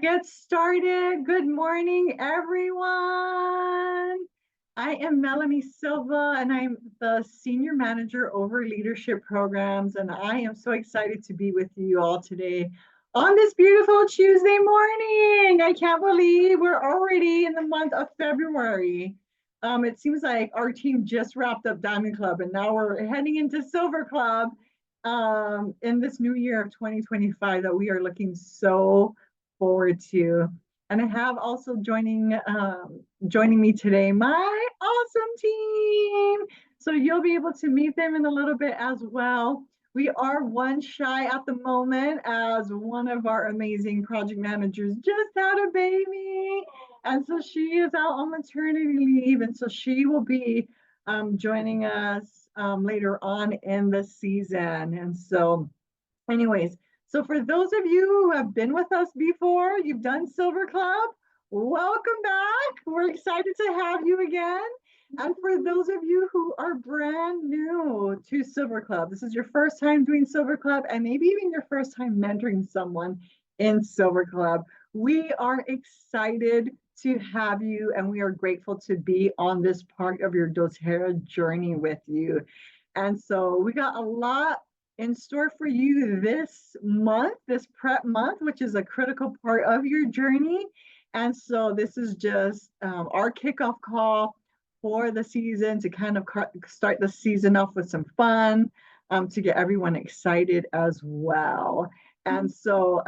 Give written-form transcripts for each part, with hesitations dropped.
get started. Good morning, everyone. I am Melanie Silva, and I'm the Senior Manager over Leadership Programs, and I am so excited to be with you all today on this beautiful Tuesday morning. I can't believe we're already in the month of February. It seems like our team just wrapped up Diamond Club, and now we're heading into Silver Club in this new year of 2025 that we are looking so forward to. And I have also joining me today my awesome team. So you'll be able to meet them in a little bit as well. We are one shy at the moment as one of our amazing project managers just had a baby. And so she is out on maternity leave. And so she will be joining us later on in the season. And so anyways, so for those of you who have been with us before, you've done Silver Club, welcome back. We're excited to have you again. And for those of you who are brand new to Silver Club, this is your first time doing Silver Club and maybe even your first time mentoring someone in Silver Club, we are excited to have you and we are grateful to be on this part of your doTERRA journey with you. And so we got a lot in store for you this month, this prep month, which is a critical part of your journey. And so this is just our kickoff call for the season to kind of start the season off with some fun, to get everyone excited as well. And so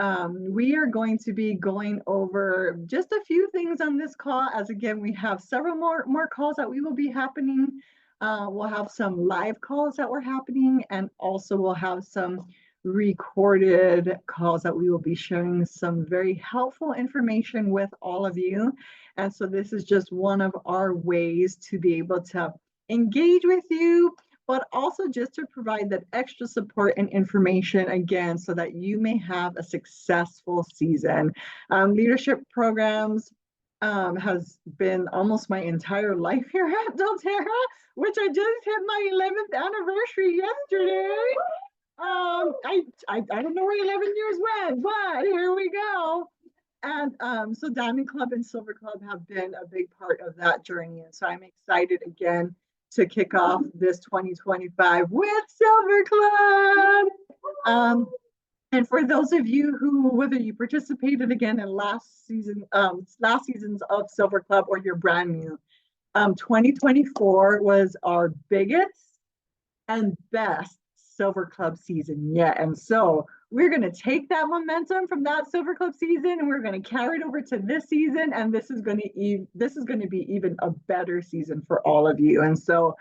we are going to be going over just a few things on this call, as again, we have several more calls that we will be happening. We'll have some live calls that were happening, and also we'll have some recorded calls that we will be sharing some very helpful information with all of you. And so this is just one of our ways to be able to engage with you, but also just to provide that extra support and information again, so that you may have a successful season. Leadership programs has been almost my entire life here at doTERRA, which I just hit my 11th anniversary yesterday. I don't know where 11 years went, but here we go. And so Diamond Club and Silver Club have been a big part of that journey. And so I'm excited again to kick off this 2025 with Silver Club. And for those of you who, whether you participated again in last seasons of Silver Club or you're brand new, 2024 was our biggest and best Silver Club season yet. And so we're going to take that momentum from that Silver Club season and we're going to carry it over to this season. And this is going to be even a better season for all of you. And so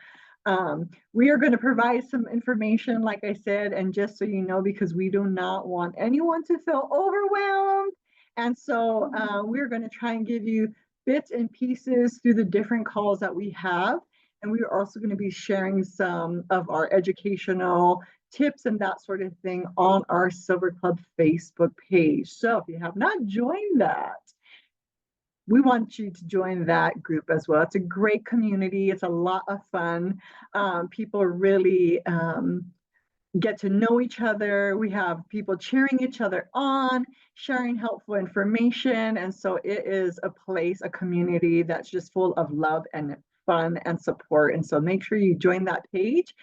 we are going to provide some information, like I said, and just so you know, because we do not want anyone to feel overwhelmed. And so we're going to try and give you bits and pieces through the different calls that we have. And we are also going to be sharing some of our educational tips and that sort of thing on our Silver Club Facebook page. So if you have not joined that, we want you to join that group as well. It's a great community. It's a lot of fun. People really get to know each other. We have people cheering each other on, sharing helpful information. And so it is a place, a community that's just full of love and fun and support. And so make sure you join that page,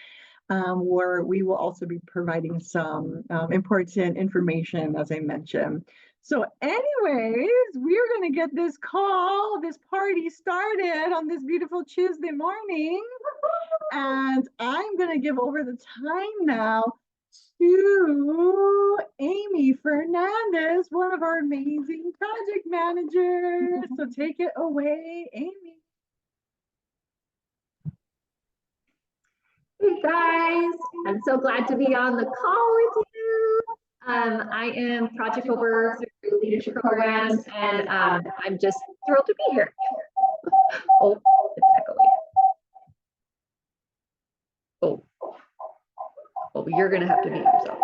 where we will also be providing some important information, as I mentioned. So anyways, we're going to get this party started on this beautiful Tuesday morning. And I'm going to give over the time now to Amy Fernandez, one of our amazing project managers. So take it away, Amy. Hey guys, I'm so glad to be on the call with you. I am project over through leadership programs, and I'm just thrilled to be here. Oh, it's echoey. Oh, you're gonna have to mute yourself.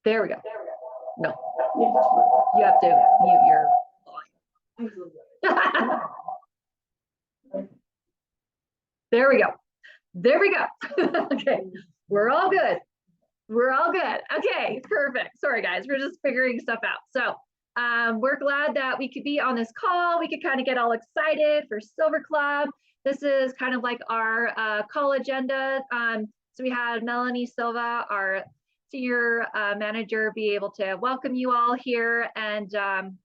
There we go. No, you have to mute your volume. There we go. Okay, we're all good. We're all good. Okay, perfect. Sorry, guys. We're just figuring stuff out. So we're glad that we could be on this call. We could kind of get all excited for Silver Club. This is kind of like our call agenda. So we had Melanie Silva, our senior manager, be able to welcome you all here. And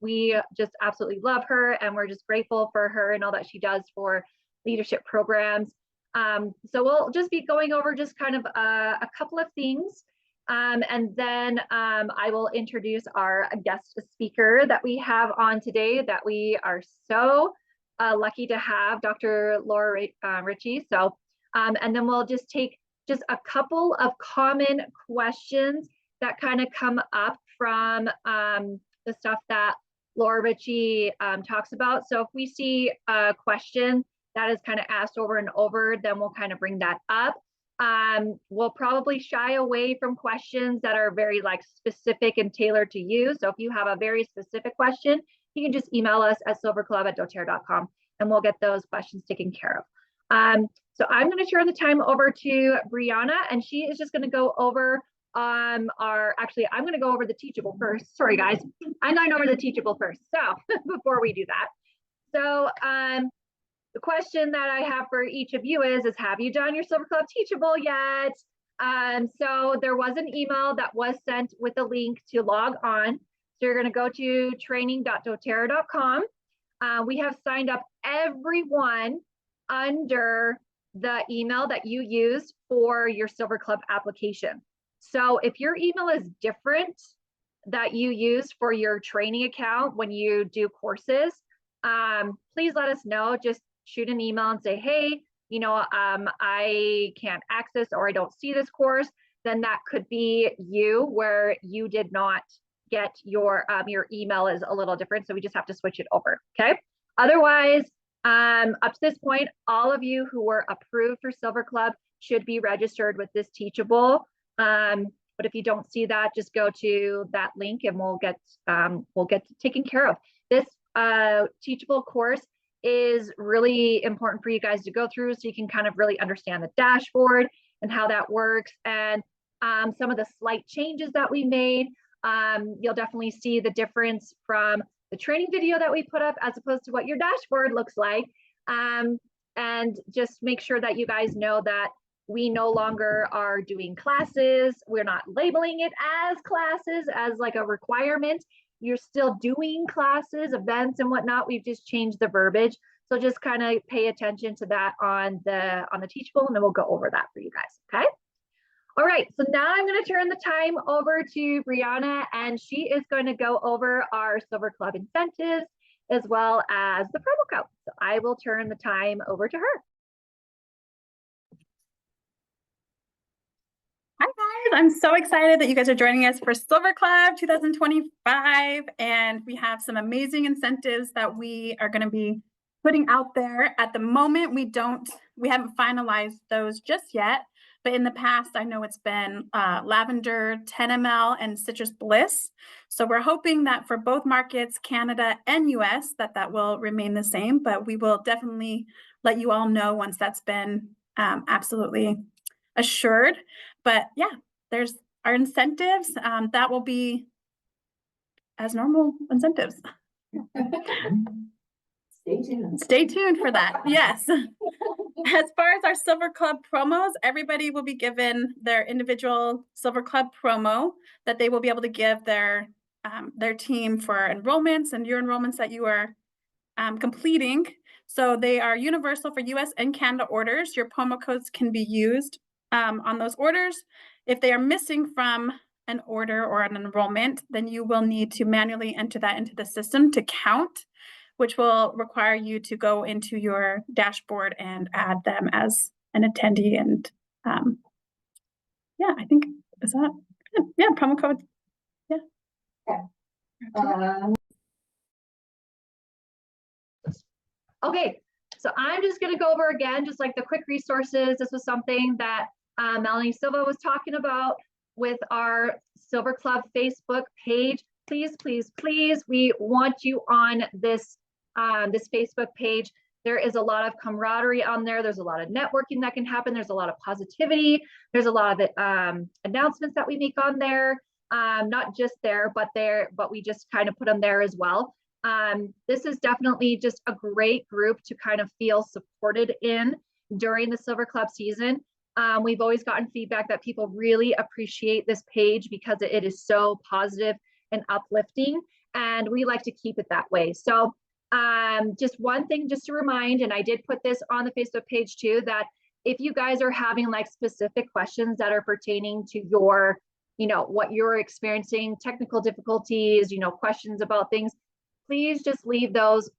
we just absolutely love her. And we're just grateful for her and all that she does for leadership programs. So we'll just be going over just kind of a couple of things. And then I will introduce our guest speaker that we have on today that we are so lucky to have, Dr. Laura Ricci. So, and then we'll just take just a couple of common questions that kind of come up from the stuff that Laura Ricci talks about. So if we see a question that is kind of asked over and over, then we'll kind of bring that up. We'll probably shy away from questions that are very like specific and tailored to you. So if you have a very specific question, you can just email us at silverclub@doterra.com and we'll get those questions taken care of. So I'm going to turn the time over to Brianna, and she is just going to go over I'm going to go over the teachable first. Sorry, guys. I'm going over the teachable first. So before we do that. So the question that I have for each of you is have you done your Silver Club Teachable yet? So there was an email that was sent with a link to log on. So you're going to go to training.doterra.com. We have signed up everyone under the email that you used for your Silver Club application. So if your email is different that you use for your training account when you do courses, please let us know. Just shoot an email and say, hey, you know, I can't access or I don't see this course. Then that could be you, where you did not get your email is a little different. So we just have to switch it over. Okay. Otherwise, up to this point, all of you who were approved for Silver Club should be registered with this Teachable. But if you don't see that, just go to that link and we'll get taken care of. This Teachable course is really important for you guys to go through so you can kind of really understand the dashboard and how that works and some of the slight changes that we made. You'll definitely see the difference from the training video that we put up as opposed to what your dashboard looks like. And just make sure that you guys know that we no longer are doing classes. We're not labeling it as classes as like a requirement. You're still doing classes, events and whatnot. We've just changed the verbiage. So just kind of pay attention to that on the Teachable, and then we'll go over that for you guys, okay? All right, so now I'm going to turn the time over to Brianna, and she is going to go over our Silver Club incentives as well as the promo code. So I will turn the time over to her. Hi guys, I'm so excited that you guys are joining us for Silver Club 2025, and we have some amazing incentives that we are going to be putting out there. At the moment, we haven't finalized those just yet, but in the past, I know it's been Lavender 10 ml and Citrus Bliss. So we're hoping that for both markets, Canada and US, that will remain the same, but we will definitely let you all know once that's been absolutely assured. But yeah, there's our incentives. That will be as normal incentives. Stay tuned. Stay tuned for that. Yes. As far as our Silver Club promos, everybody will be given their individual Silver Club promo that they will be able to give their team for enrollments and your enrollments that you are completing. So they are universal for US and Canada orders. Your promo codes can be used on those orders. If they are missing from an order or an enrollment, then you will need to manually enter that into the system to count, which will require you to go into your dashboard and add them as an attendee. And yeah, I think, is that, yeah, promo code. Yeah. Okay, so I'm just going to go over again, just like the quick resources. This was something that Melanie Silva was talking about with our Silver Club Facebook page. Please, please, please, we want you on this, this Facebook page. There is a lot of camaraderie on there. There's a lot of networking that can happen. There's a lot of positivity. There's a lot of announcements that we make on there. Not just there, but we just kind of put them there as well. This is definitely just a great group to kind of feel supported in during the Silver Club season. We've always gotten feedback that people really appreciate this page because it is so positive and uplifting, and we like to keep it that way. So just one thing just to remind, and I did put this on the Facebook page too, that if you guys are having like specific questions that are pertaining to your, what you're experiencing, technical difficulties, questions about things, please just leave those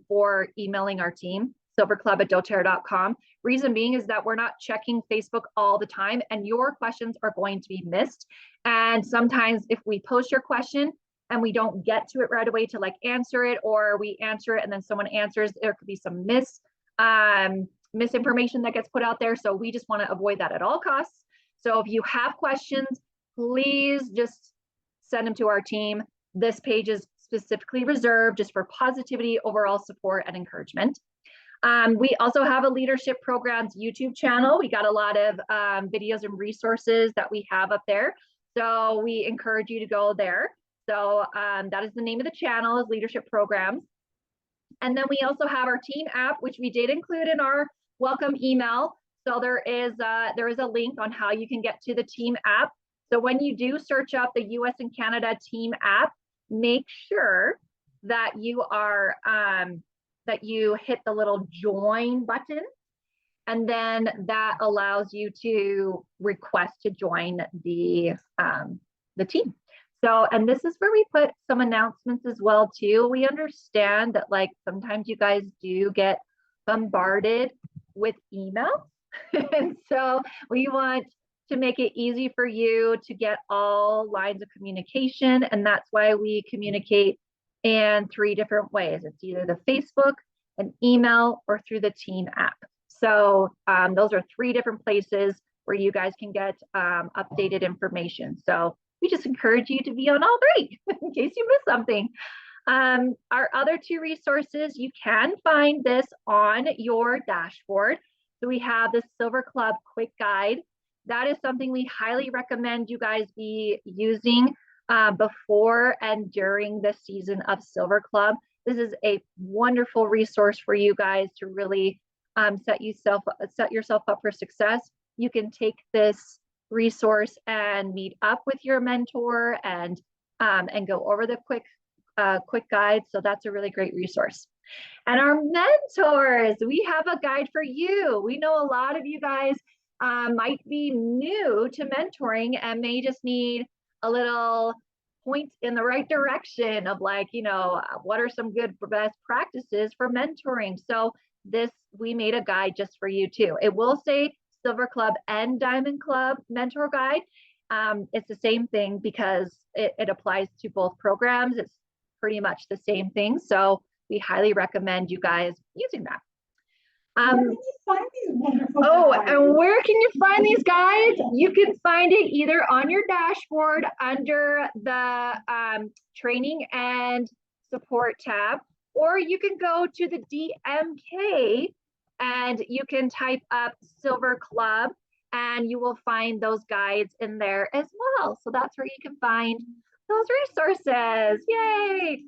for emailing our team, silverclub@doterra.com. Reason being is that we're not checking Facebook all the time, and your questions are going to be missed. And sometimes if we post your question and we don't get to it right away to like answer it, or we answer it and then someone answers, there could be some misinformation that gets put out there. So we just want to avoid that at all costs. So if you have questions, please just send them to our team. This page is specifically reserved just for positivity, overall support, and encouragement. We also have a leadership programs YouTube channel. We got a lot of videos and resources that we have up there. So we encourage you to go there. So that is the name of the channel, is Leadership Programs. And then we also have our team app, which we did include in our welcome email. So there is a link on how you can get to the team app. So when you do search up the US and Canada team app, make sure that you are that you hit the little join button, and then that allows you to request to join the team. So, and this is where we put some announcements as well too. We understand that like sometimes you guys do get bombarded with emails. And so we want to make it easy for you to get all lines of communication. And that's why we communicate in 3 different ways. It's either the Facebook, an email, or through the team app. So those are 3 different places where you guys can get updated information. So we just encourage you to be on all 3 in case you miss something. Our other 2 resources, you can find this on your dashboard. So we have the Silver Club Quick Guide. That is something we highly recommend you guys be using before and during the season of Silver Club. This is a wonderful resource for you guys to really set yourself up for success. You can take this resource and meet up with your mentor and go over the quick guide. So that's a really great resource. And our mentors, we have a guide for you. We know a lot of you guys might be new to mentoring and may just need a little point in the right direction of like, what are some good best practices for mentoring. So we made a guide just for you too. It will say Silver Club and Diamond Club mentor guide. It's the same thing because it applies to both programs. It's pretty much the same thing. So we highly recommend you guys using that. Where can you find these wonderful guides? And where can you find these guides? You can find it either on your dashboard under the training and support tab, or you can go to the DMK and you can type up Silver Club and you will find those guides in there as well. So that's where you can find those resources. Yay!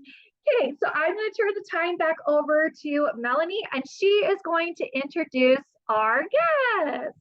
Okay, so I'm going to turn the time back over to Melanie, and she is going to introduce our guest.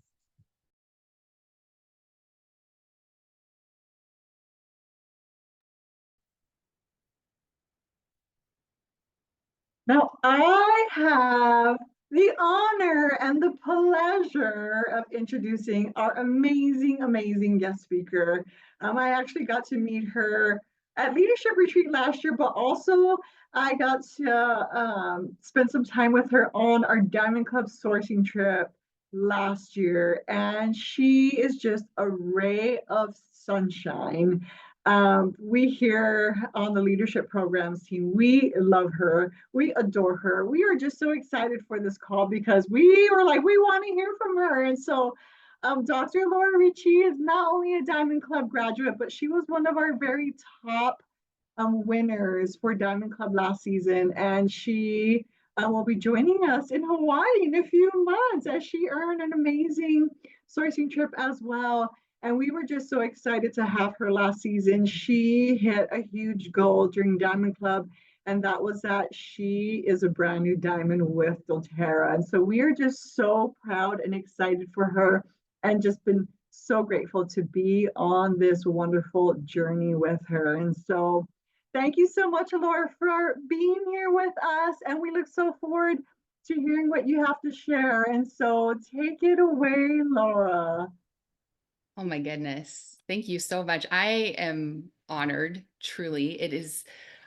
Now I have the honor and the pleasure of introducing our amazing guest speaker. I actually got to meet her at Leadership Retreat last year, but also I got to spend some time with her on our Diamond Club sourcing trip last year. And she is just a ray of sunshine. We here on the leadership programs team, we love her. We adore her. We are just so excited for this call because we were like, we want to hear from her. And so Dr. Laura Ricci is not only a Diamond Club graduate, but she was one of our very top winners for Diamond Club last season. And she will be joining us in Hawaii in a few months as she earned an amazing sourcing trip as well. And we were just so excited to have her last season. She hit a huge goal during Diamond Club, and that was that she is a brand new diamond with doTERRA. And so we are just so proud and excited for her and just been so grateful to be on this wonderful journey with her. And so thank you so much, Laura, for being here with us. And we look so forward to hearing what you have to share. And so take it away, Laura. Oh my goodness. Thank you so much. I am honored, truly. It is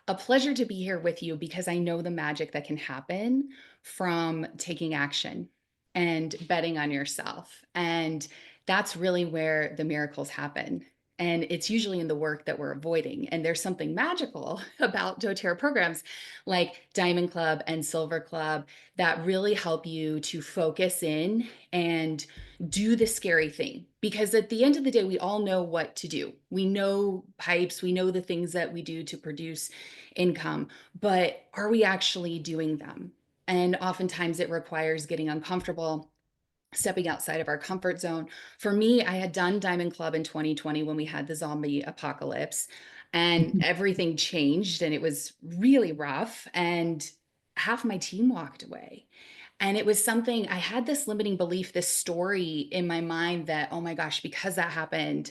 a pleasure to be here with you because I know the magic that can happen from taking action and betting on yourself. And that's really where the miracles happen. And it's usually in the work that we're avoiding. And there's something magical about doTERRA programs like Diamond Club and Silver Club that really help you to focus in and do the scary thing. Because at the end of the day, we all know what to do. We know pipes, we know the things that we do to produce income, but are we actually doing them? And oftentimes it requires getting uncomfortable, stepping outside of our comfort zone. For me, I had done Diamond Club in 2020 when we had the zombie apocalypse, and everything changed and it was really rough. And half my team walked away. And it was something, I had this limiting belief, this story in my mind that, oh my gosh, because that happened,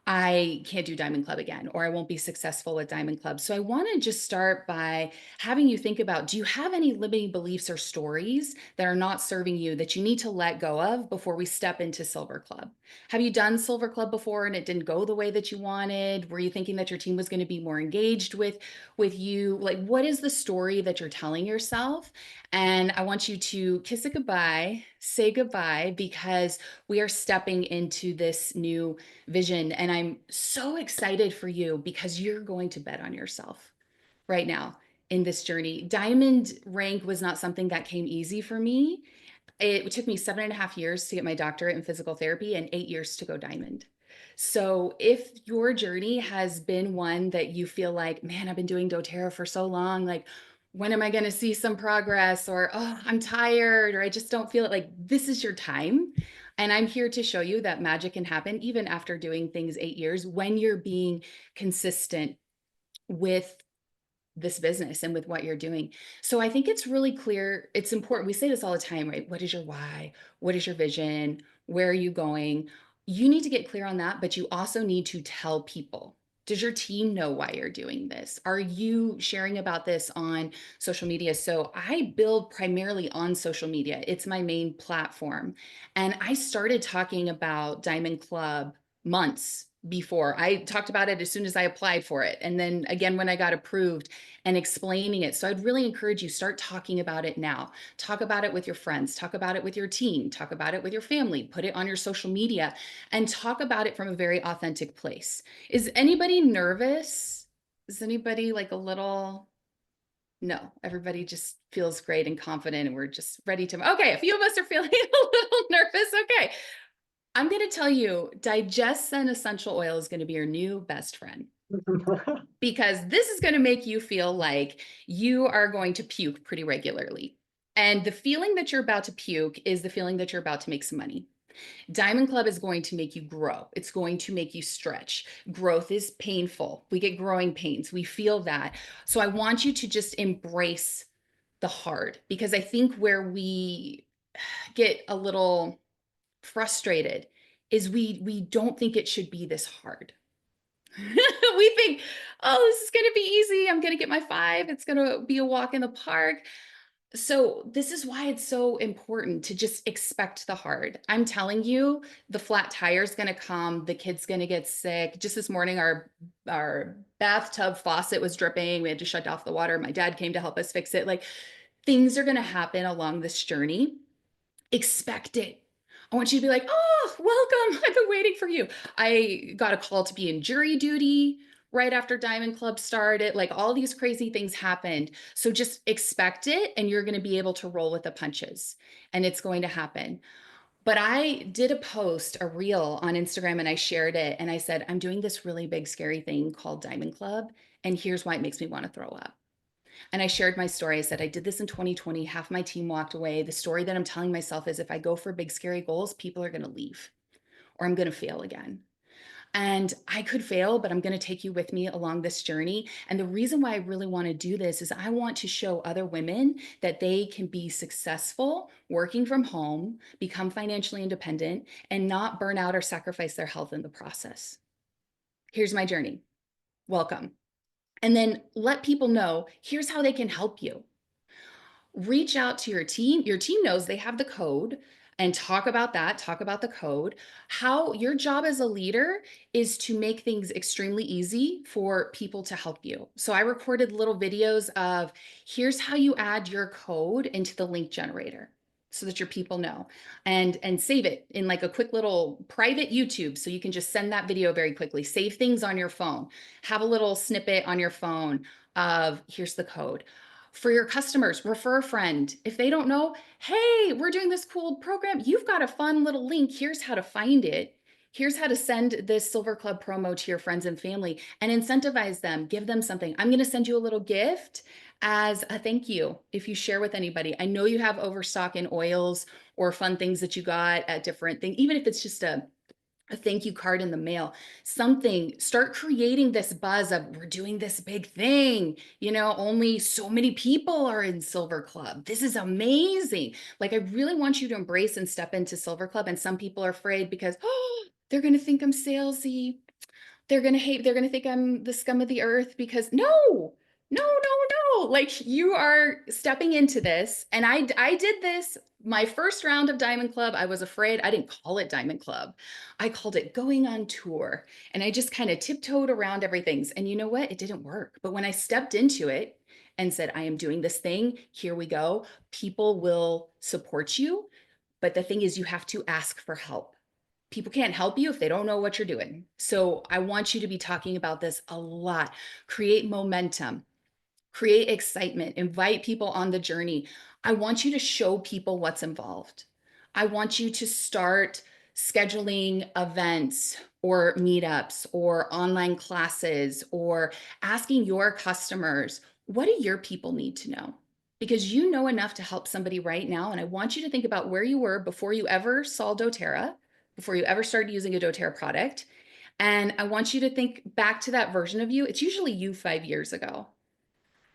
I can't do Diamond Club again, or I won't be successful with Diamond Club. So I want to just start by having you think about, do you have any limiting beliefs or stories that are not serving you that you need to let go of before we step into Silver Club? Have you done Silver Club before and it didn't go the way that you wanted? Were you thinking that your team was going to be more engaged with you? Like, what is the story that you're telling yourself? And I want you to kiss it goodbye, say goodbye, because we are stepping into this new vision. And I'm so excited for you because you're going to bet on yourself right now in this journey. Diamond rank was not something that came easy for me. It took me 7.5 years to get my doctorate in physical therapy and 8 years to go diamond. So if your journey has been one that you feel like, man, I've been doing doTERRA for so long, like, when am I going to see some progress? Or, oh, I'm tired, or I just don't feel it, like, this is your time. And I'm here to show you that magic can happen even after doing things 8 years when you're being consistent with this business and with what you're doing. So I think it's really clear. It's important. We say this all the time, right? What is your why? What is your vision? Where are you going? You need to get clear on that, but you also need to tell people. Does your team know why you're doing this? Are you sharing about this on social media? So I build primarily on social media. It's my main platform. And I started talking about Diamond Club months before. I talked about it as soon as I applied for it. And then again, when I got approved, and explaining it. So I'd really encourage you, start talking about it now. Talk about it with your friends, talk about it with your team, talk about it with your family, put it on your social media, and talk about it from a very authentic place. Is anybody nervous? Is anybody like a little... No, everybody just feels great and confident, and we're just ready to... Okay, a few of us are feeling a little nervous. Okay. I'm going to tell you, Digest and Essential Oil is going to be your new best friend, because this is going to make you feel like you are going to puke pretty regularly. And the feeling that you're about to puke is the feeling that you're about to make some money. Diamond Club is going to make you grow. It's going to make you stretch. Growth is painful. We get growing pains. We feel that. So I want you to just embrace the hard, because I think where we get a little frustrated is we don't think it should be this hard. We think, oh, this is going to be easy. I'm going to get my 5. It's going to be a walk in the park. So this is why it's so important to just expect the hard. I'm telling you, the flat tire is going to come. The kid's going to get sick. Just this morning, our bathtub faucet was dripping. We had to shut off the water. My dad came to help us fix it. Like, things are going to happen along this journey. Expect it. I want you to be like, oh, welcome. I've been waiting for you. I got a call to be in jury duty right after Diamond Club started. Like, all these crazy things happened. So just expect it, and you're going to be able to roll with the punches, and it's going to happen. But I did a post, a reel on Instagram, and I shared it. And I said, I'm doing this really big, scary thing called Diamond Club, and here's why it makes me want to throw up. And I shared my story. I said, I did this in 2020. Half my team walked away. The story that I'm telling myself is if I go for big, scary goals, people are going to leave or I'm going to fail again. And I could fail, but I'm going to take you with me along this journey. And the reason why I really want to do this is I want to show other women that they can be successful working from home, become financially independent, and not burn out or sacrifice their health in the process. Here's my journey. Welcome. And then let people know, here's how they can help you. Reach out to your team. Your team knows they have the code, and talk about that, talk about the code. How your job as a leader is to make things extremely easy for people to help you. So I recorded little videos of here's how you add your code into the link generator so that your people know, and save it in like a quick little private YouTube so you can just send that video very quickly. Save things on your phone. Have a little snippet on your phone of here's the code. For your customers, refer a friend. If they don't know, hey, we're doing this cool program. You've got a fun little link. Here's how to find it. Here's how to send this Silver Club promo to your friends and family and incentivize them. Give them something. I'm going to send you a little gift as a thank you if you share with anybody. I know you have overstock in oils or fun things that you got at different things, even if it's just a thank you card in the mail, something. Start creating this buzz of we're doing this big thing. You know, only so many people are in Silver Club. This is amazing. Like, I really want you to embrace and step into Silver Club. And some people are afraid because, oh, they're going to think I'm salesy. They're going to hate, they're going to think I'm the scum of the earth because no. Like, you are stepping into this. And I did this my first round of Diamond Club. I was afraid. I didn't call it Diamond Club. I called it going on tour. And I just kind of tiptoed around everything. And you know what? It didn't work. But when I stepped into it and said, I am doing this thing, here we go, people will support you. But the thing is, you have to ask for help. People can't help you if they don't know what you're doing. So I want you to be talking about this a lot. Create momentum. Create excitement, invite people on the journey. I want you to show people what's involved. I want you to start scheduling events or meetups or online classes or asking your customers, what do your people need to know? Because you know enough to help somebody right now. And I want you to think about where you were before you ever saw doTERRA, before you ever started using a doTERRA product. And I want you to think back to that version of you. It's usually you 5 years ago.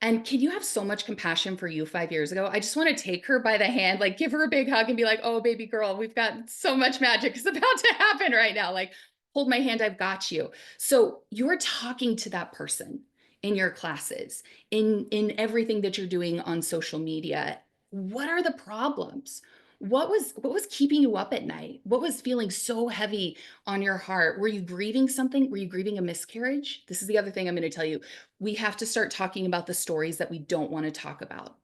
And can you have so much compassion for you 5 years ago? I just want to take her by the hand, like give her a big hug and be like, oh, baby girl, we've got so much magic is about to happen right now. Like, hold my hand, I've got you. So you're talking to that person in your classes, in everything that you're doing on social media. What are the problems? What was keeping you up at night? What was feeling so heavy on your heart? Were you grieving something? Were you grieving a miscarriage? This is the other thing I'm going to tell you. We have to start talking about the stories that we don't want to talk about.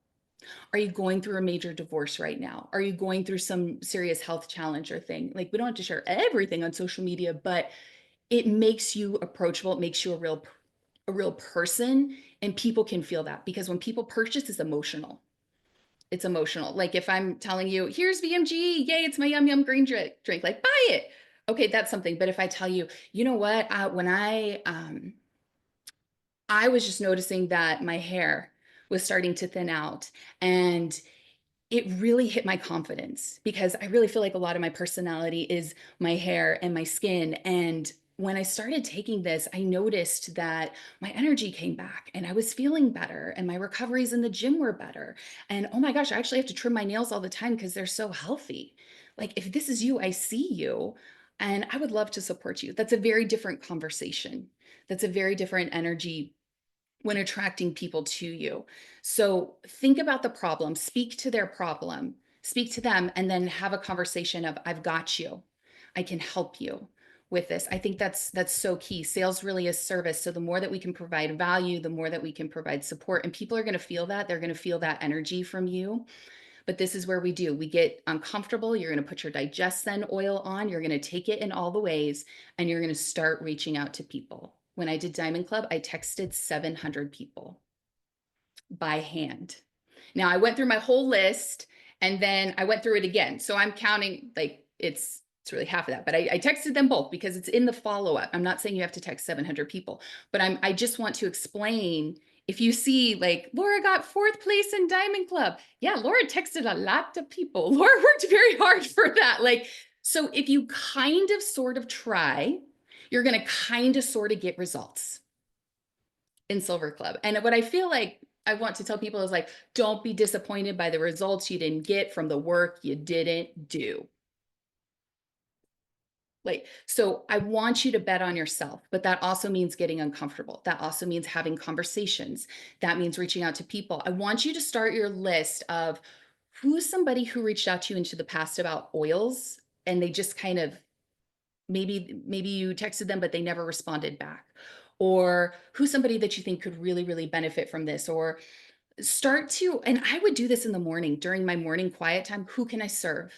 Are you going through a major divorce right now? Are you going through some serious health challenge or thing? Like, we don't have to share everything on social media, but it makes you approachable. It makes you a real person, and people can feel that because when people purchase, it's emotional. It's emotional. Like, if I'm telling you, here's VMG, yay, it's my yum yum green drink, like, buy it. Okay, that's something. But if I tell you, you know what, when I was just noticing that my hair was starting to thin out, and it really hit my confidence because I really feel like a lot of my personality is my hair and my skin. And when I started taking this, I noticed that my energy came back and I was feeling better and my recoveries in the gym were better. And oh my gosh, I actually have to trim my nails all the time because they're so healthy. Like, if this is you, I see you and I would love to support you. That's a very different conversation. That's a very different energy when attracting people to you. So think about the problem, speak to their problem, speak to them, and then have a conversation of, I've got you. I can help you with this. I think that's so key. Sales really is service. So the more that we can provide value, the more that we can provide support, and people are going to feel that. They're going to feel that energy from you. But this is where we get uncomfortable. You're going to put your DigestZen oil on. You're going to take it in all the ways, and you're going to start reaching out to people. When I did Diamond Club, I texted 700 people by hand. Now, I went through my whole list and then I went through it again. So I'm counting, like, it's really half of that, but I texted them both because it's in the follow-up. I'm not saying you have to text 700 people, but I just want to explain If you see like Laura got 4th place in Diamond Club, yeah, Laura texted a lot of people. Laura worked very hard for that. Like, so if you kind of sort of try, you're going to kind of sort of get results in Silver Club. And what I feel like I want to tell people is like, don't be disappointed by the results you didn't get from the work you didn't do. Like, so I want you to bet on yourself, but that also means getting uncomfortable. That also means having conversations. That means reaching out to people. I want you to start your list of who's somebody who reached out to you into the past about oils and they just kind of, maybe you texted them, but they never responded back. Or who's somebody that you think could really, really benefit from this, or start to, and I would do this in the morning during my morning quiet time. Who can I serve?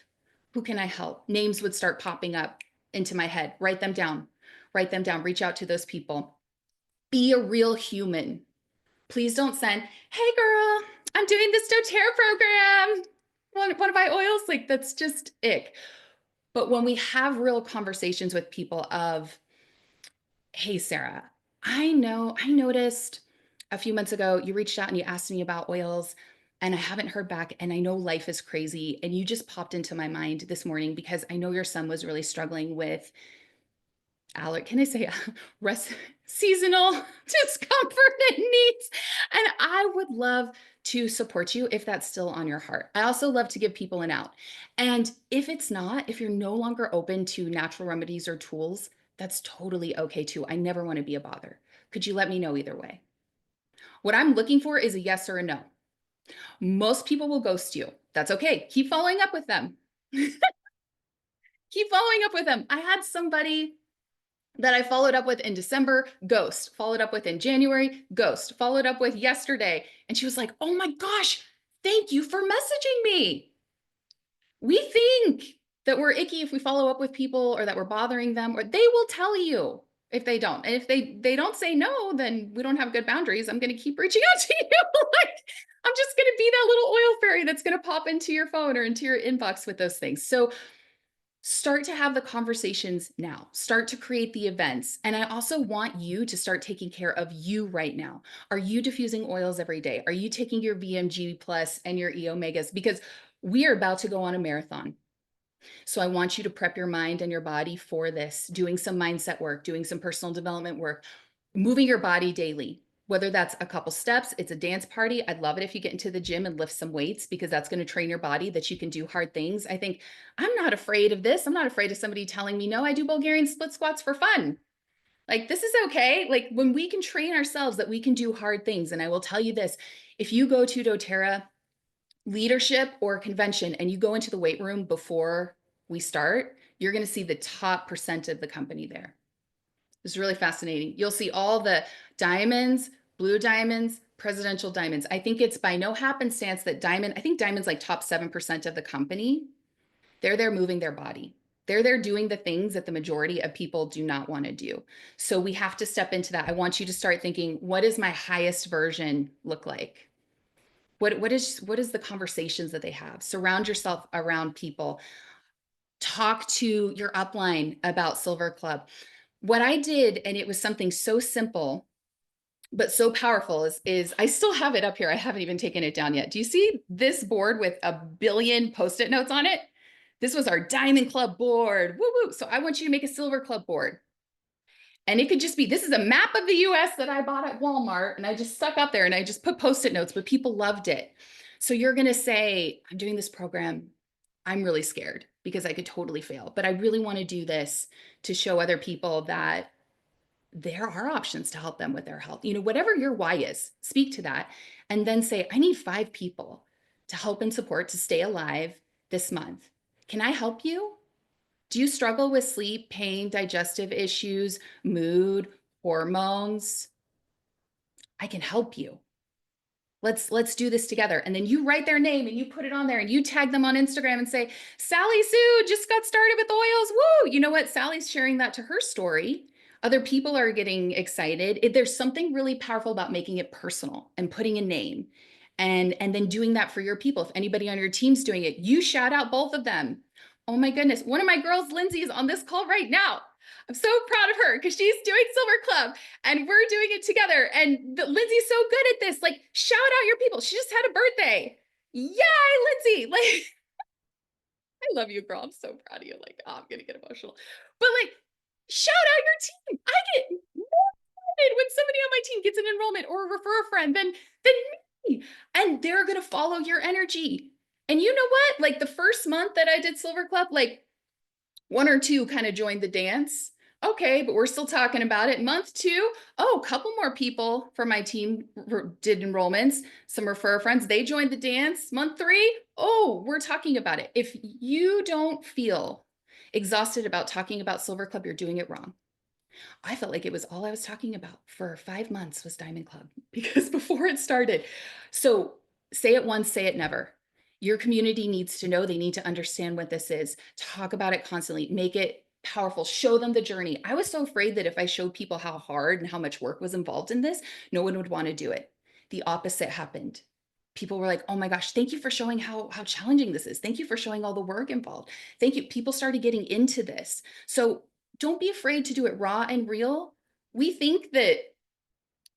Who can I help? Names would start popping up into my head. Write them down. Write them down. Reach out to those people. Be a real human. Please don't send, hey girl, I'm doing this doTERRA program. Want to buy oils? Like, that's just ick. But when we have real conversations with people of, hey, Sarah, I noticed a few months ago you reached out and you asked me about oils and I haven't heard back. And I know life is crazy. And you just popped into my mind this morning because I know your son was really struggling with can I say seasonal discomfort and needs. And I would love to support you if that's still on your heart. I also love to give people an out. And if it's not, if you're no longer open to natural remedies or tools, that's totally okay too. I never want to be a bother. Could you let me know either way? What I'm looking for is a yes or a no. Most people will ghost you. That's okay. Keep following up with them. Keep following up with them. I had somebody that I followed up with in December, ghost, followed up with in January, ghost, followed up with yesterday. And she was like, oh my gosh, thank you for messaging me. We think that we're icky if we follow up with people or that we're bothering them, or they will tell you if they don't. And if they don't say no, then we don't have good boundaries. I'm going to keep reaching out to you. Like, I'm just going to be that little oil fairy that's going to pop into your phone or into your inbox with those things. So start to have the conversations now. Start to create the events. And I also want you to start taking care of you right now. Are you diffusing oils every day? Are you taking your VMG Plus and your E Omegas? Because we are about to go on a marathon. So I want you to prep your mind and your body for this, doing some mindset work, doing some personal development work, moving your body daily. Whether that's a couple steps, it's a dance party. I'd love it if you get into the gym and lift some weights because that's going to train your body that you can do hard things. I think I'm not afraid of this. I'm not afraid of somebody telling me, no, I do Bulgarian split squats for fun. Like, this is okay. Like, when we can train ourselves that we can do hard things. And I will tell you this, if you go to doTERRA leadership or convention and you go into the weight room before we start, you're going to see the top % of the company there. It's really fascinating. You'll see all the diamonds, blue diamonds, presidential diamonds. I think it's by no happenstance that I think diamond's like top 7% of the company. They're there moving their body. They're there doing the things that the majority of people do not want to do. So we have to step into that. I want you to start thinking, what does my highest version look like? What is the conversations that they have? Surround yourself around people. Talk to your upline about Silver Club. What I did, and it was something so simple, but so powerful, is I still have it up here. I haven't even taken it down yet. Do you see this board with a billion Post-it notes on it? This was our Diamond Club board. Woo woo. So I want you to make a Silver Club board. And it could just be, this is a map of the US that I bought at Walmart and I just stuck up there and I just put Post-it notes, but people loved it. So you're going to say, I'm doing this program. I'm really scared because I could totally fail, but I really want to do this to show other people that there are options to help them with their health. You know, whatever your why is, speak to that and then say, I need 5 people to help and support to stay alive this month. Can I help you? Do you struggle with sleep, pain, digestive issues, mood, hormones? I can help you. Let's do this together. And then you write their name and you put it on there and you tag them on Instagram and say, Sally Sue just got started with oils. Woo! You know what? Sally's sharing that to her story. Other people are getting excited. There's something really powerful about making it personal and putting a name and then doing that for your people. If anybody on your team's doing it, you shout out both of them. Oh my goodness. One of my girls, Lindsay, is on this call right now. I'm so proud of her because she's doing Silver Club and we're doing it together. And Lindsay's so good at this. Like, shout out your people. She just had a birthday. Yay, Lindsay. Like, I love you, girl. I'm so proud of you. Like, oh, I'm gonna get emotional. But like, shout out your team. I get more excited when somebody on my team gets an enrollment or refer a friend than me. And they're gonna follow your energy. And you know what? Like the first month that I did Silver Club, like one or two kind of joined the dance. Okay, but we're still talking about it. Month two, oh, a couple more people from my team did enrollments. Some refer friends, they joined the dance. Month three, oh, we're talking about it. If you don't feel exhausted about talking about Silver Club, you're doing it wrong. I felt like it was all I was talking about for 5 months was Diamond Club because before it started. So say it once, say it never. Your community needs to know, they need to understand what this is. Talk about it constantly, make it powerful, show them the journey. I was so afraid that if I showed people how hard and how much work was involved in this, no one would want to do it. The opposite happened. People were like, oh my gosh, thank you for showing how challenging this is. Thank you for showing all the work involved. Thank you. People started getting into this. So don't be afraid to do it raw and real. We think that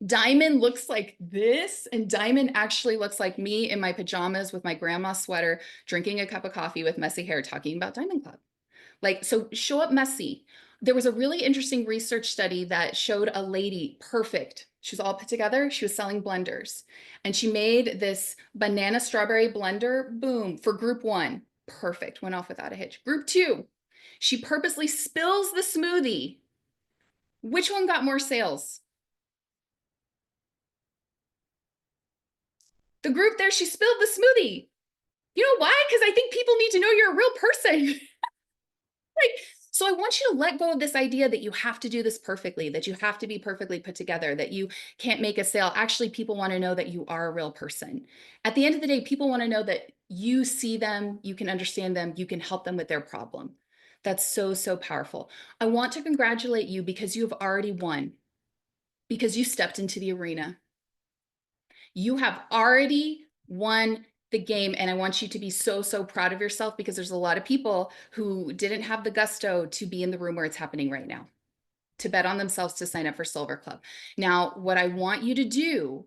Diamond looks like this, and Diamond actually looks like me in my pajamas with my grandma sweater, drinking a cup of coffee with messy hair, talking about Diamond Club. Like, so show up messy. There was a really interesting research study that showed a lady, perfect. She was all put together. She was selling blenders. And she made this banana strawberry blender, boom, for group 1. Perfect, went off without a hitch. Group 2, she purposely spills the smoothie. Which one got more sales? The group there, she spilled the smoothie. You know why? Because I think people need to know you're a real person. Like, so I want you to let go of this idea that you have to do this perfectly, that you have to be perfectly put together, that you can't make a sale. Actually, people want to know that you are a real person. At the end of the day, people want to know that you see them, you can understand them, you can help them with their problem. That's so, so powerful. I want to congratulate you because you have already won, because you stepped into the arena. You have already won the game. And I want you to be so, so proud of yourself because there's a lot of people who didn't have the gusto to be in the room where it's happening right now, to bet on themselves to sign up for Silver Club. Now, what I want you to do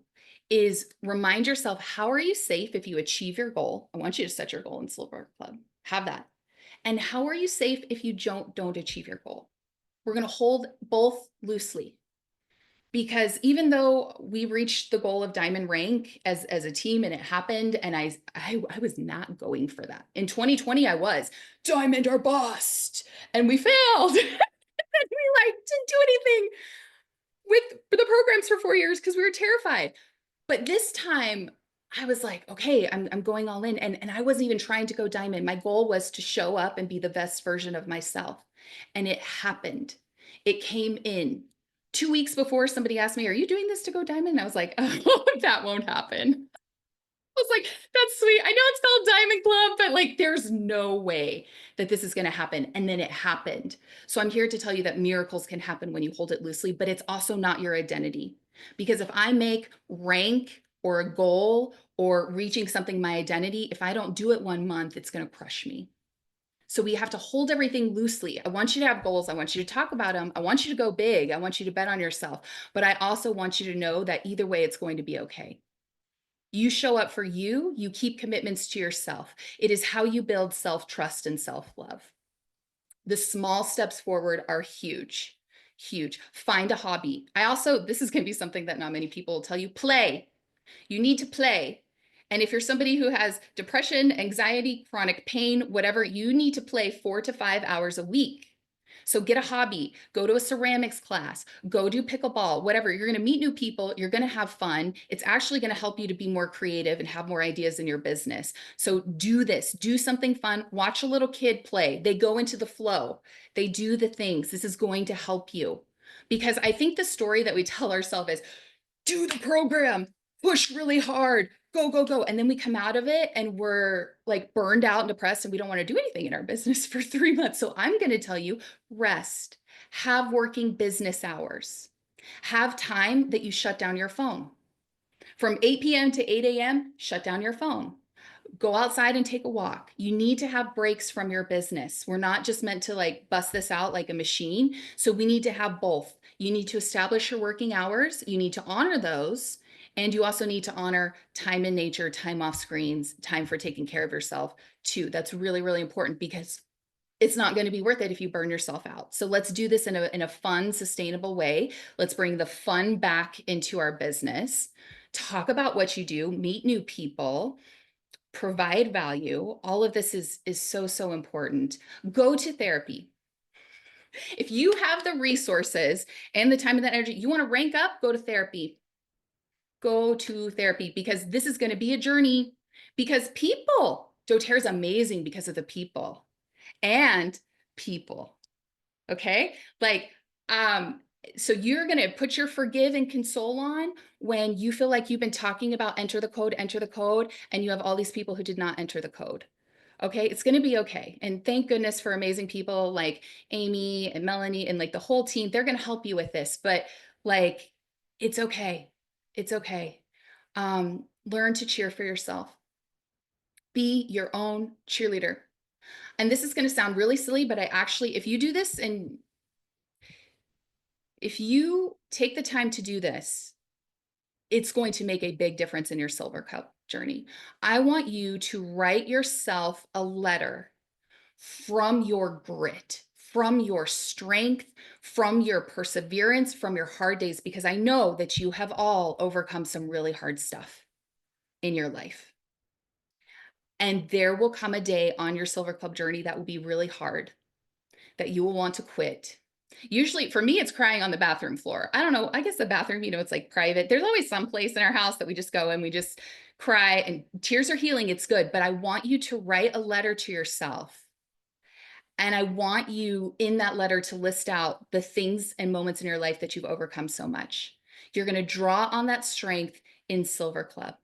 is remind yourself, how are you safe if you achieve your goal? I want you to set your goal in Silver Club. Have that. And how are you safe if you don't achieve your goal? We're going to hold both loosely. Because even though we reached the goal of diamond rank as a team and it happened, and I was not going for that. In 2020, I was diamond or bust, and we failed. And we like didn't do anything with the programs for 4 years because we were terrified. But this time I was like, okay, I'm going all in. And I wasn't even trying to go diamond. My goal was to show up and be the best version of myself. And it happened. It came in 2 weeks before somebody asked me, are you doing this to go diamond? And I was like, oh, that won't happen. I was like, that's sweet. I know it's called Diamond Club, but like, there's no way that this is going to happen. And then it happened. So I'm here to tell you that miracles can happen when you hold it loosely, but it's also not your identity. Because if I make rank or a goal or reaching something my identity, if I don't do it 1 month, it's going to crush me. So we have to hold everything loosely. I want you to have goals. I want you to talk about them. I want you to go big. I want you to bet on yourself. But I also want you to know that either way, it's going to be okay. You show up for you, you keep commitments to yourself. It is how you build self-trust and self-love. The small steps forward are huge, huge. Find a hobby. This is going to be something that not many people will tell you, play. You need to play. And if you're somebody who has depression, anxiety, chronic pain, whatever, you need to play 4 to 5 hours a week. So get a hobby, go to a ceramics class, go do pickleball, whatever. You're going to meet new people. You're going to have fun. It's actually going to help you to be more creative and have more ideas in your business. So do this, do something fun. Watch a little kid play. They go into the flow. They do the things. This is going to help you. Because I think the story that we tell ourselves is, do the program, push really hard, go, go, go. And then we come out of it and we're like burned out and depressed and we don't want to do anything in our business for 3 months. So I'm going to tell you, rest, have working business hours, have time that you shut down your phone. From 8 p.m. to 8 a.m., shut down your phone. Go outside and take a walk. You need to have breaks from your business. We're not just meant to like bust this out like a machine. So we need to have both. You need to establish your working hours. You need to honor those. And you also need to honor time in nature, time off screens, time for taking care of yourself too. That's really, really important because it's not going to be worth it if you burn yourself out. So let's do this in a fun, sustainable way. Let's bring the fun back into our business. Talk about what you do, meet new people, provide value. All of this is so important. Go to therapy. If you have the resources and the time and the energy, you want to rank up, go to therapy. Go to therapy because this is going to be a journey. Because people, doTERRA is amazing because of the people and people. Okay, like so you're going to put your forgive and console on when you feel like you've been talking about enter the code, and you have all these people who did not enter the code. Okay, it's going to be okay. And thank goodness for amazing people like Amy and Melanie and like the whole team. They're going to help you with this, but like, it's okay. It's okay. Learn to cheer for yourself. Be your own cheerleader. And this is going to sound really silly, but I actually, if you do this and if you take the time to do this, it's going to make a big difference in your Silver Cup journey. I want you to write yourself a letter from your grit, from your strength, from your perseverance, from your hard days, because I know that you have all overcome some really hard stuff in your life. And there will come a day on your Silver Club journey that will be really hard, that you will want to quit. Usually for me, it's crying on the bathroom floor. I don't know. I guess the bathroom, it's like private. There's always some place in our house that we just go and we just cry, and tears are healing. It's good. But I want you to write a letter to yourself. And I want you in that letter to list out the things and moments in your life that you've overcome so much. You're going to draw on that strength in Silver Club.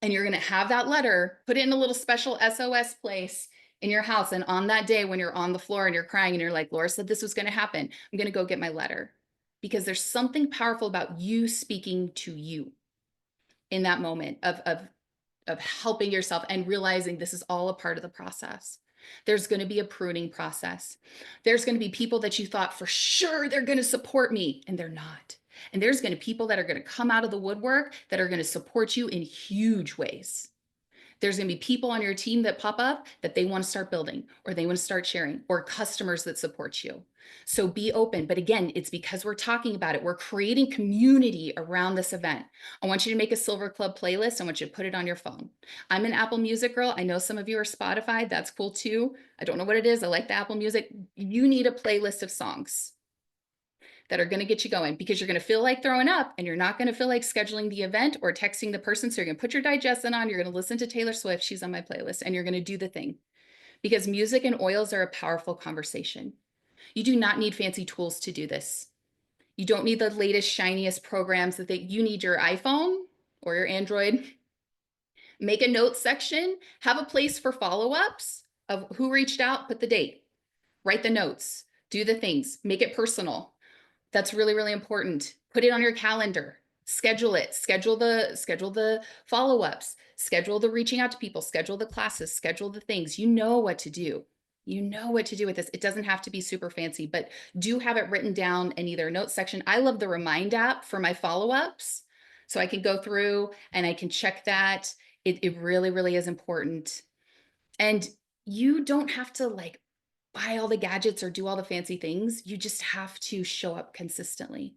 And you're going to have that letter, put it in a little special SOS place in your house. And on that day, when you're on the floor and you're crying and you're like, Laura said this was going to happen, I'm going to go get my letter. Because there's something powerful about you speaking to you in that moment of helping yourself and realizing this is all a part of the process. There's going to be a pruning process. There's going to be people that you thought for sure they're going to support me, and they're not. And there's going to be people that are going to come out of the woodwork that are going to support you in huge ways. There's going to be people on your team that pop up that they want to start building, or they want to start sharing, or customers that support you. So be open. But again, it's because we're talking about it. We're creating community around this event. I want you to make a Silver Club playlist. I want you to put it on your phone. I'm an Apple Music girl. I know some of you are Spotify. That's cool too. I don't know what it is. I like the Apple Music. You need a playlist of songs that are going to get you going, because you're going to feel like throwing up and you're not going to feel like scheduling the event or texting the person. So you're going to put your digestion on, you're going to listen to Taylor Swift, she's on my playlist, and you're going to do the thing, because music and oils are a powerful conversation. You do not need fancy tools to do this. You don't need the latest, shiniest programs you need your iPhone or your Android. Make a notes section, have a place for follow-ups of who reached out, put the date, write the notes, do the things, make it personal. That's really, really important. Put it on your calendar, schedule it, schedule the follow-ups, schedule the reaching out to people, schedule the classes, schedule the things. You know what to do. You know what to do with this. It doesn't have to be super fancy, but do have it written down in either a notes section. I love the Remind app for my follow-ups. So I can go through and I can check that. It really, really is important. And you don't have to like buy all the gadgets or do all the fancy things. You just have to show up consistently.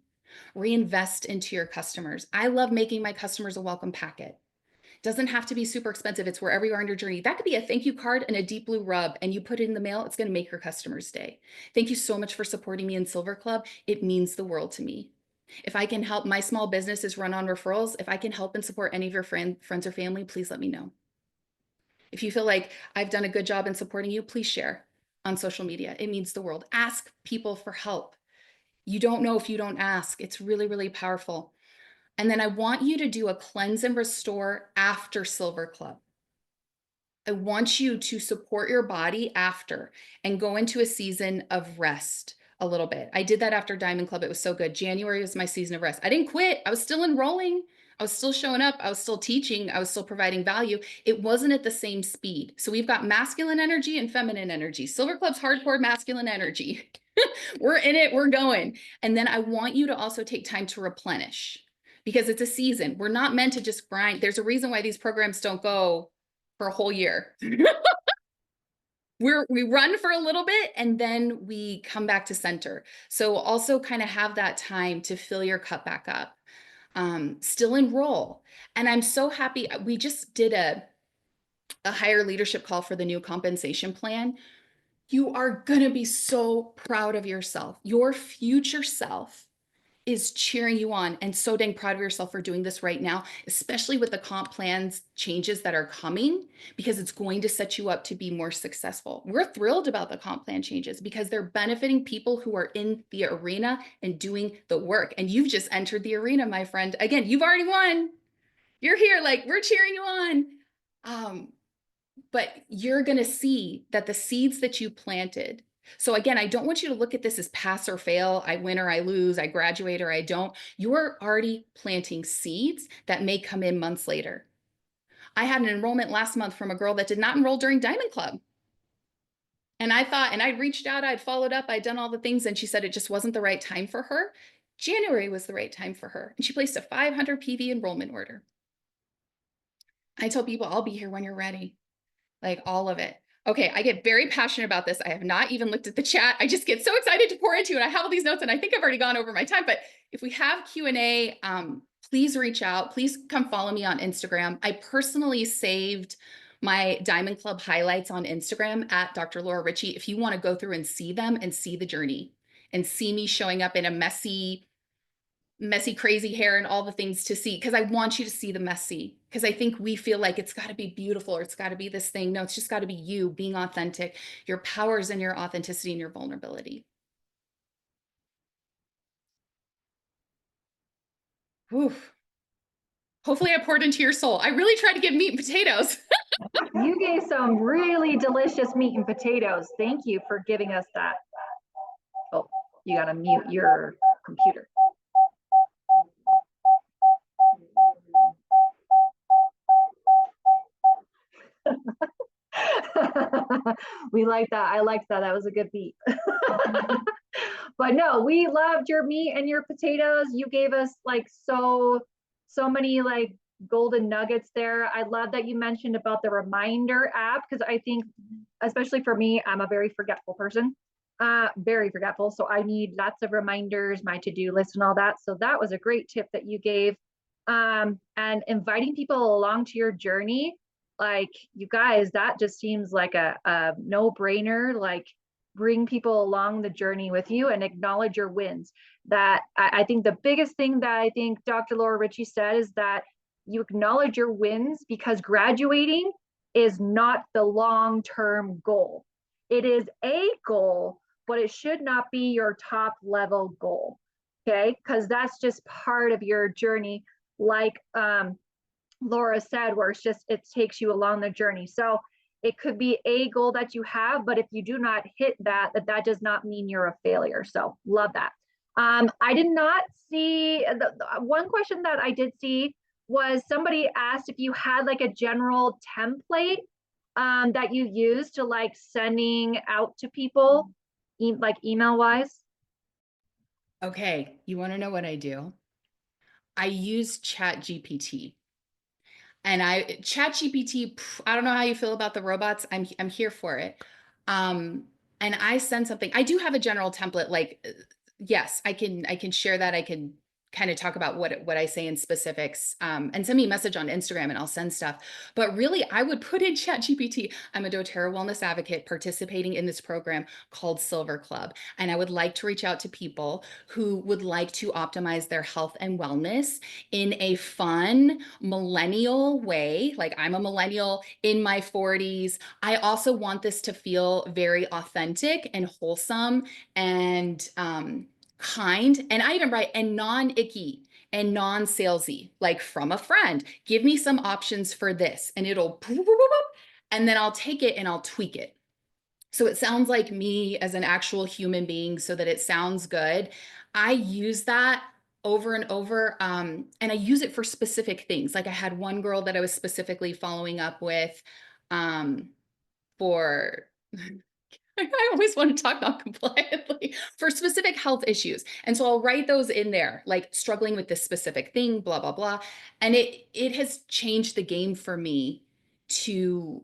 Reinvest into your customers. I love making my customers a welcome packet. It doesn't have to be super expensive. It's wherever you are on your journey. That could be a thank you card and a deep blue rub, and you put it in the mail. It's going to make your customer's day. Thank you so much for supporting me in Silver Club. It means the world to me. If I can help, my small business is run on referrals. If I can help and support any of your friends or family, please let me know. If you feel like I've done a good job in supporting you, please share on social media. It means the world. Ask people for help. You don't know if you don't ask. It's really, really powerful. And then I want you to do a cleanse and restore after Silver Club. I want you to support your body after and go into a season of rest a little bit. I did that after Diamond Club. It was so good. January was my season of rest. I didn't quit. I was still enrolling. I was still showing up. I was still teaching. I was still providing value. It wasn't at the same speed. So we've got masculine energy and feminine energy. Silver Club's hardcore masculine energy. We're in it. We're going. And then I want you to also take time to replenish because it's a season. We're not meant to just grind. There's a reason why these programs don't go for a whole year. We run for a little bit and then we come back to center. So also kind of have that time to fill your cup back up. Still enroll. And I'm so happy. We just did a higher leadership call for the new compensation plan. You are going to be so proud of yourself. Your future self is cheering you on and so dang proud of yourself for doing this right now, especially with the comp plans changes that are coming, because it's going to set you up to be more successful. We're thrilled about the comp plan changes because they're benefiting people who are in the arena and doing the work. And you've just entered the arena, my friend. Again, you've already won. You're here, like we're cheering you on. But you're going to see that the seeds that you planted. So again, I don't want you to look at this as pass or fail. I win or I lose, I graduate or I don't. You're already planting seeds that may come in months later. I had an enrollment last month from a girl that did not enroll during Diamond Club. And I thought, and I'd reached out, I'd followed up, I'd done all the things, and she said it just wasn't the right time for her. January was the right time for her. And she placed a 500 PV enrollment order. I tell people, I'll be here when you're ready. Like all of it. Okay, I get very passionate about this. I have not even looked at the chat. I just get so excited to pour into it. I have all these notes and I think I've already gone over my time, but if we have Q&A, please reach out. Please come follow me on Instagram. I personally saved my Diamond Club highlights on Instagram at Dr. Laura Ricci. If you want to go through and see them and see the journey and see me showing up in a messy, crazy hair and all the things to see, because I want you to see the messy, because I think we feel like it's got to be beautiful or it's got to be this thing. No, it's just got to be you being authentic, your powers and your authenticity and your vulnerability. Whew. Hopefully I poured into your soul. I really tried to give meat and potatoes. You gave some really delicious meat and potatoes. Thank you for giving us that. Oh, you got to mute your computer. We like that. I liked that. That was a good beat. But no, we loved your meat and your potatoes. You gave us like so many like golden nuggets there. I love that you mentioned about the reminder app, because I think, especially for me, I'm a very forgetful person, very forgetful. So I need lots of reminders, my to-do list and all that. So that was a great tip that you gave. And inviting people along to your journey, like you guys, that just seems like a no-brainer. Like bring people along the journey with you and acknowledge your wins. That I think the biggest thing that I think Dr. Laura Ricci said is that you acknowledge your wins, because graduating is not the long-term goal. It is a goal, but it should not be your top level goal. Okay, because that's just part of your journey. Like Laura said, where it's just, it takes you along the journey. So it could be a goal that you have, but if you do not hit that, that does not mean you're a failure. So love that. I did not see, the one question that I did see was somebody asked if you had like a general template that you use to like sending out to people, like email wise. Okay, you want to know what I do? I use ChatGPT. And ChatGPT, I don't know how you feel about the robots. I'm here for it. And I send something. I do have a general template. Like, yes, I can share that. I can kind of talk about what I say in specifics, and send me a message on Instagram and I'll send stuff. But really, I would put in ChatGPT. I'm a doTERRA wellness advocate participating in this program called Silver Club. And I would like to reach out to people who would like to optimize their health and wellness in a fun millennial way. Like, I'm a millennial in my 40s. I also want this to feel very authentic and wholesome and kind. And I even write, and non-icky and non-salesy, like from a friend. Give me some options for this. And it'll, and then I'll take it and I'll tweak it. So it sounds like me as an actual human being so that it sounds good. I use that over and over. And I use it for specific things. Like I had one girl that I was specifically following up with for I always want to talk non-compliantly for specific health issues. And so I'll write those in there, like struggling with this specific thing, blah, blah, blah. And it has changed the game for me to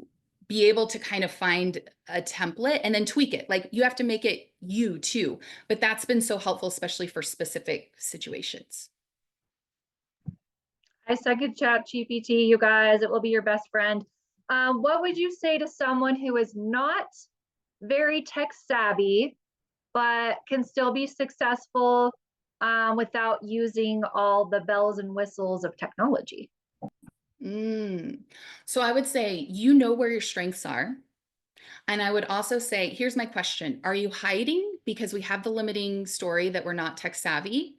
be able to kind of find a template and then tweak it. Like you have to make it you too. But that's been so helpful, especially for specific situations. I second ChatGPT, you guys. It will be your best friend. What would you say to someone who is not very tech savvy, but can still be successful without using all the bells and whistles of technology? So I would say, you know where your strengths are. And I would also say, here's my question. Are you hiding because we have the limiting story that we're not tech savvy?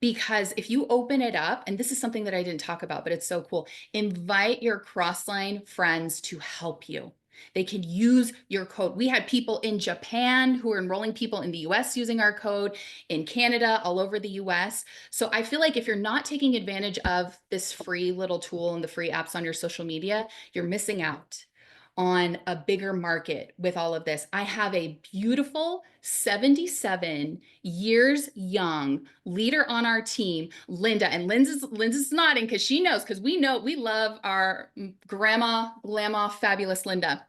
Because if you open it up, and this is something that I didn't talk about, but it's so cool, invite your crossline friends to help you. They can use your code. We had people in Japan who are enrolling people in the US using our code, in Canada, all over the US. So I feel like if you're not taking advantage of this free little tool and the free apps on your social media, you're missing out on a bigger market with all of this. I have a beautiful 77 years young leader on our team, Linda, and Linda's nodding because she knows, because we know we love our grandma, fabulous Linda.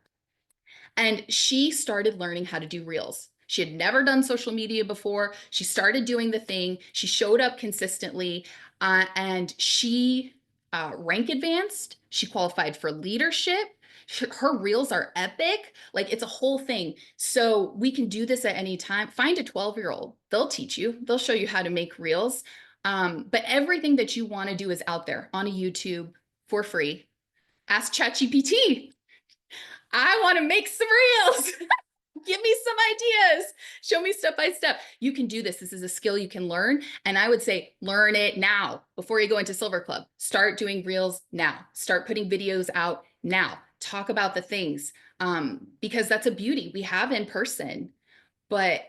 And she started learning how to do reels. She had never done social media before. She started doing the thing. She showed up consistently, and she rank advanced. She qualified for leadership. Her reels are epic. Like it's a whole thing. So we can do this at any time. Find a 12-year-old. They'll teach you. They'll show you how to make reels. But everything that you want to do is out there on a YouTube for free. Ask ChatGPT. I want to make some reels. Give me some ideas. Show me step by step. You can do this. This is a skill you can learn. And I would say, learn it now before you go into Silver Club. Start doing reels now. Start putting videos out now. Talk about the things, because that's a beauty we have in person. But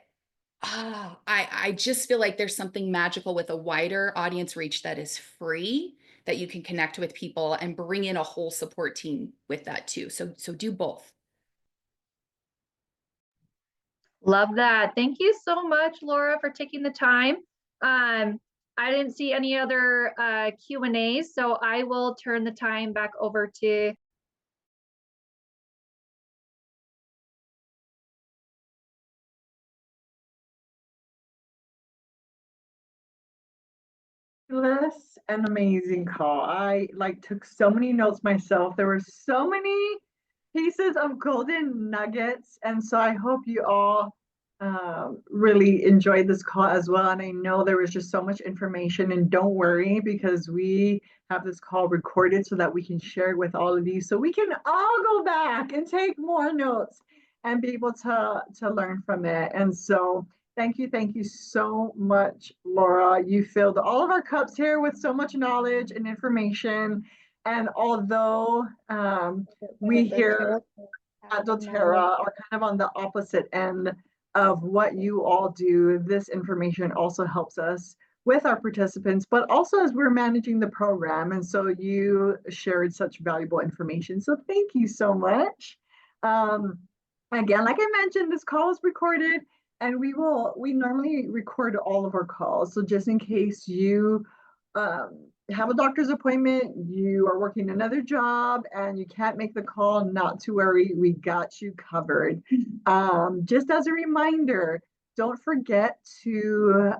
I just feel like there's something magical with a wider audience reach that is free, that you can connect with people and bring in a whole support team with that too. So do both. Love that. Thank you so much, Laura, for taking the time. I didn't see any other Q&As, so I will turn the time back over to An amazing call. I like took so many notes myself. There were so many pieces of golden nuggets, and so I hope you all really enjoyed this call as well. And I know there was just so much information, and don't worry because we have this call recorded so that we can share it with all of you, so we can all go back and take more notes and be able to learn from it. And so thank you so much, Laura. You filled all of our cups here with so much knowledge and information. And although we here at doTERRA are kind of on the opposite end of what you all do, this information also helps us with our participants, but also as we're managing the program. And so you shared such valuable information. So thank you so much. Again, like I mentioned, this call is recorded, and we normally record all of our calls. So just in case you have a doctor's appointment, you are working another job and you can't make the call, not to worry, we got you covered. Just as a reminder, don't forget to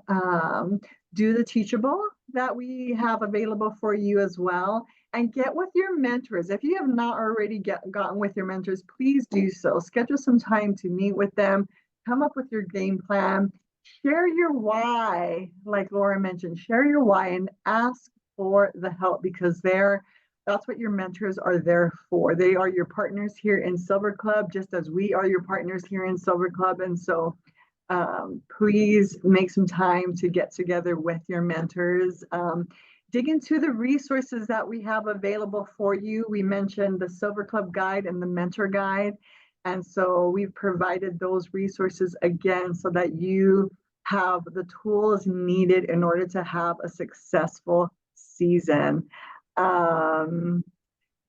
do the Teachable that we have available for you as well. And get with your mentors. If you have not already gotten with your mentors, please do so. Schedule some time to meet with them, come up with your game plan, share your why, like Laura mentioned, share your why and ask for the help, because that's what your mentors are there for. They are your partners here in Silver Club, just as we are your partners here in Silver Club. And so please make some time to get together with your mentors. Dig into the resources that we have available for you. We mentioned the Silver Club Guide and the Mentor Guide. And so we've provided those resources again so that you have the tools needed in order to have a successful season. Um,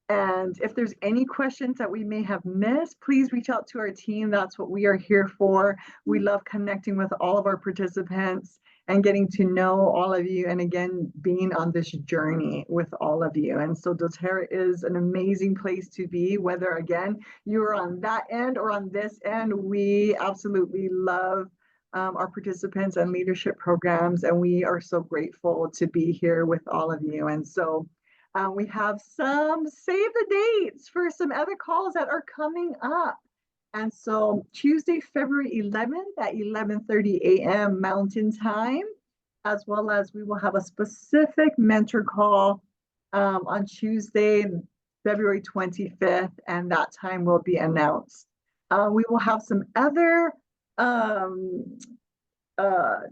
and if there's any questions that we may have missed, please reach out to our team. That's what we are here for. We love connecting with all of our participants and getting to know all of you. And again, being on this journey with all of you. And so doTERRA is an amazing place to be, whether again, you're on that end or on this end. We absolutely love our participants and leadership programs. And we are so grateful to be here with all of you. And so we have some save the dates for some other calls that are coming up. And so Tuesday, February 11th at 11:30 a.m. Mountain Time, as well as we will have a specific mentor call on Tuesday, February 25th, and that time will be announced. We will have some other um,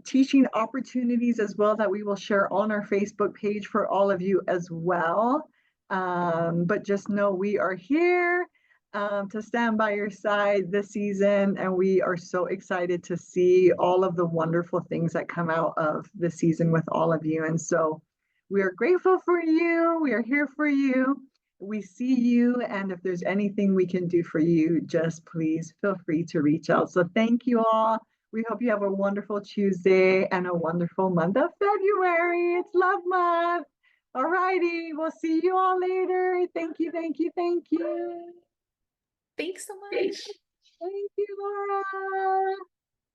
teaching opportunities as well that we will share on our Facebook page for all of you as well. But just know we are here to stand by your side this season, and we are so excited to see all of the wonderful things that come out of the season with all of you. And so we are grateful for you. We are here for you. We see you, and if there's anything we can do for you, just please feel free to reach out. So thank you all. We hope you have a wonderful Tuesday and a wonderful month of February. It's Love Month. All righty. We'll see you all later. Thank you, thank you, thank you. Thanks so much. Thank you, Laura.